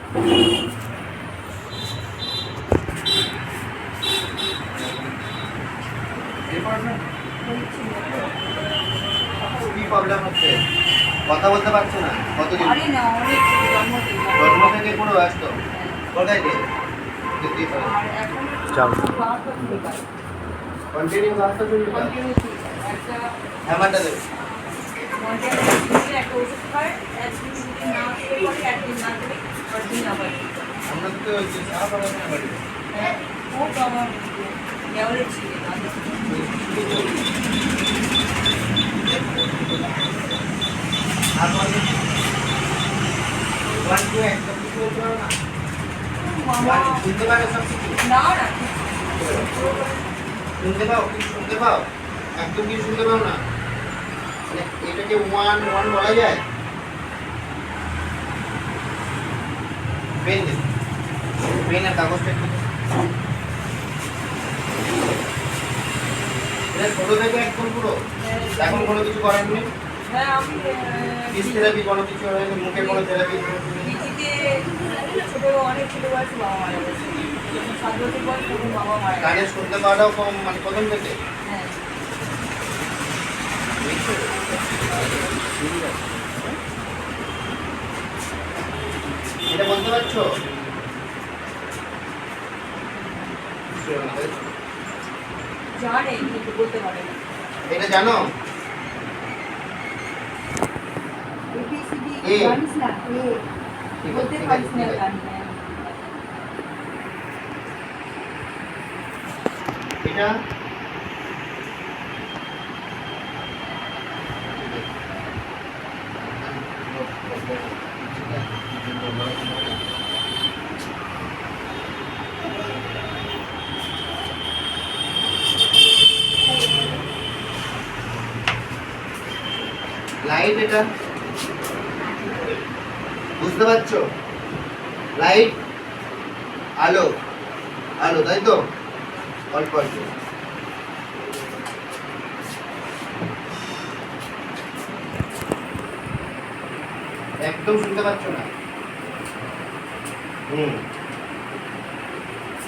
কি প্রবলেম হচ্ছে? কথা বলতে পারছো না? কতদিন? জন্ম থেকে পুরো ব্যস্ত। কোথায় গিয়ে? যাও। কন্টিনিউ রাস্তা চলবে। হ্যামারটা দেবে। আমরা তো সারা পড়াশোনা করি। ও তো আমার দেওয়ালে ছিল আর বলতে ওয়ান টু একদম কিছু বলতে পারো না? শুনতে পারো সব কিছু? না না শুনতে পাও? কিছু শুনতে পাও? একদম কিছু শুনতে পাও না? মানে এটাকে ওয়ান ওয়ান বলা যায়? পেন দিন। পেন আর কাগজটা একটু দিন। এটা ছোট থেকে একদম পুরো এখন কোনো কিছু করেননি? হ্যাঁ আমি ফিজিওথেরাপি কোনো কিছু হয়নি? মুখে কোনো থেরাপি? পিজিতে ছোট অনেক ছোট বয়সে বাবা মারা গেছে 7 বছর বয়স তখন বাবা মারা গেছে। কানে শুনতে পাওয়াটাও কম মানে প্রথম থেকে? হ্যাঁ এটা বলতে পারছো? জানে কিন্তু বলতে পারে না। এটা জানো? এবিসিডি এ। জানিস না এ ঠিক আছে, বলতে ঠিক আছে, পারিস না ঠিক আছে। জানি এটা লাইট, এটা বুঝতে পারছো? লাইট আলো আলো, তাই তো? অল্প অল্প একদম শুনতে পাচ্ছ না?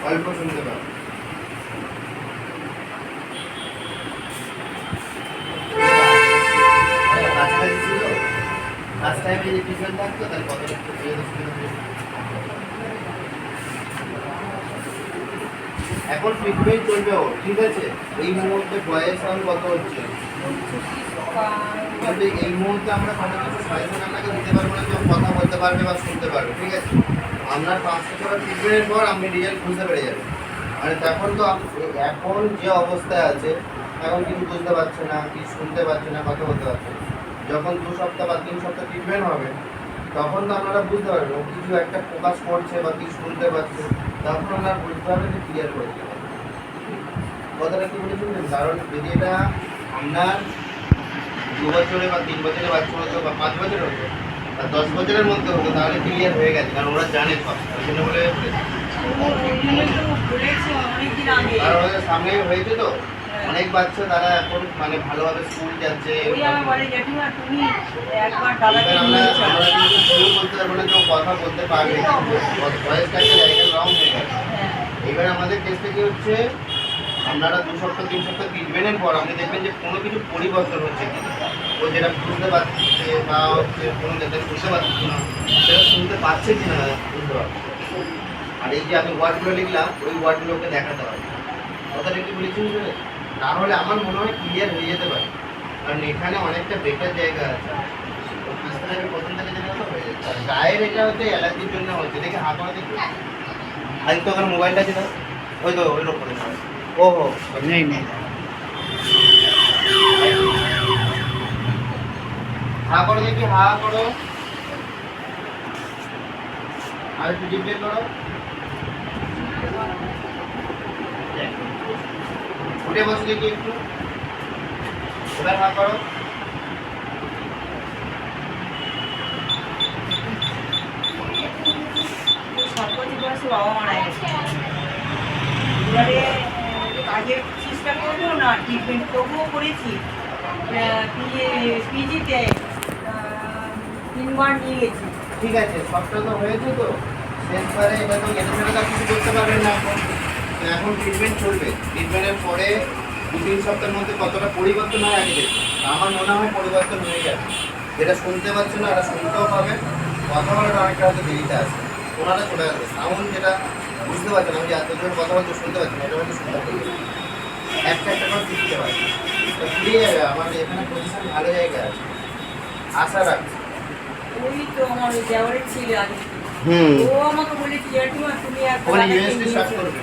অল্প শুনতে পাও। কাছাকাছি ছিল, রাস্তায় যদি পিছন থাকতো তাহলে কতটা একটু ধীরে ধীরে শুনতে পেতো। এখন ট্রিটমেন্ট চলবে ওর, ঠিক আছে? এই মুহূর্তে বয়স এখন কত হচ্ছে? কিন্তু এই মুহূর্তে আমরা কোনো কিছু সাজেশন আপনাকে দিতে পারবো না যে ও কথা বলতে পারবে বা শুনতে পারবে, ঠিক আছে? আপনার 5 বছর ট্রিটমেন্টের পর আপনি রেজাল্ট বুঝতে পেরে যাবেন। মানে তখন তো এখন যে অবস্থায় আছে এখন কিছু বুঝতে পারছে না, কিছু শুনতে পারছে না, কথা বলতে পারছে না। যখন 2 সপ্তাহ বা 3 সপ্তাহ ট্রিটমেন্ট হবে তখন তো আপনারা বুঝতে পারবেন ও কিছু একটা ফোকাস করছে বা কিছু শুনতে পাচ্ছে, তখন আপনারা বুঝতে হবে যে ক্লিয়ার করেছে। কথাটা কি বলে শুনবেন? কারণ যদি এটা আপনার 2 বছরে বা 3 বছরের বাচ্চা হতো বা 5 বছরের হতো বা 10 বছরের মধ্যে হতো তাহলে ক্লিয়ার হয়ে গেছে, কারণ ওরা জানে সব। ওই জন্য বলে অনেকদিন আগে আর ওদের সামনে হয়েছে তো অনেক বাচ্চা তারা এখন মানে ভালোভাবে স্কুল যাচ্ছে। ওই আমার বলে জেঠিমা তুমি একবার দাদাকে এবার নিয়ে চলো। আমরা কিন্তু শুরু করতে পারবো না যে ও কথা বলতে পারবে, ভয়েসটা একটা জায়গায় রং হয়ে গেছে। হ্যাঁ এবার আমাদের কেসটা কি হচ্ছে, আপনারা 2 সপ্তাহ 3 সপ্তাহ ট্রিটমেন্টের পর আপনি দেখবেন যে কোনো কিছু পরিবর্তন হচ্ছে কিনা। ও যেটা বুঝতে পারছে বা হচ্ছে কোনো যেটা শুনতে পাচ্ছে না সেটা শুনতে পাচ্ছে কিনা বুঝতে পারছে। আর এই যে আমি ওয়ার্ডগুলো লিখলাম ওই ওয়ার্ডগুলোকে দেখাতে হবে। কথাটা কি বলেছি? তাহলে আমার মনে হয় ক্লিয়ার হয়ে যেতে পারে, কারণ এখানে অনেকটা বেটার জায়গা আছে। পিস্তলের প্রথম থেকে যেটা হতো হয়ে যেত। আর গায়ের এটা হচ্ছে অ্যালার্জির জন্য হচ্ছে, দেখে হাত করে দেখি আজকে তো ওখানে মোবাইলটা ছিল ওই তো ওই ওপরে। ওহো নেই নেই। হা করো দেখি, হা করো, আর একটু জিভ বের করো, উঠে বসে দেখি একটু, এবার হা করো। সরস্বতী বয়সে বাবা মারা গেছে। এবারে কাজের চেষ্টা করবো না ট্রিটমেন্ট তবুও করেছি। পিজিতে 3 বার নিয়ে গেছি। ঠিক আছে, সবটা তো হয়েছে তো, শেষবারে এটা তো এটা ছেড়ে তো কিছু করতে পারবেন না এখন। তো এখন ট্রিটমেন্ট চলবে, ট্রিটমেন্টের পরে 2-3 সপ্তাহের মধ্যে কতটা পরিবর্তন হয় আগে দেখুন। আমার মনে হয় পরিবর্তন হয়ে যাবে। যেটা শুনতে পাচ্ছে না ওরা শুনতেও পাবে, কথা বলাটা অনেকটা হয়তো দেরিতে আসে, ওনারা চলে আসবে। সাউন্ড যেটা বুঝতে পারছেন, আমি যে এত জোর কথা বলতে শুনতে পাচ্ছি না, এটা হয়তো শুনতে পাচ্ছি একটা একটা করে শিখতে পারছি। তো ফ্রি যাবে, আমার এখানে পজিশন ভালো জায়গায় আছে, আশা রাখছি। ওই তো আমার দেওয়ারের ছেলে আগে, ও আমাকে বলেছে জেঠিমা তুমি একটা ওখানে লাগাতে ইউএসডি স্টার্ট নিয়েছো। করবে।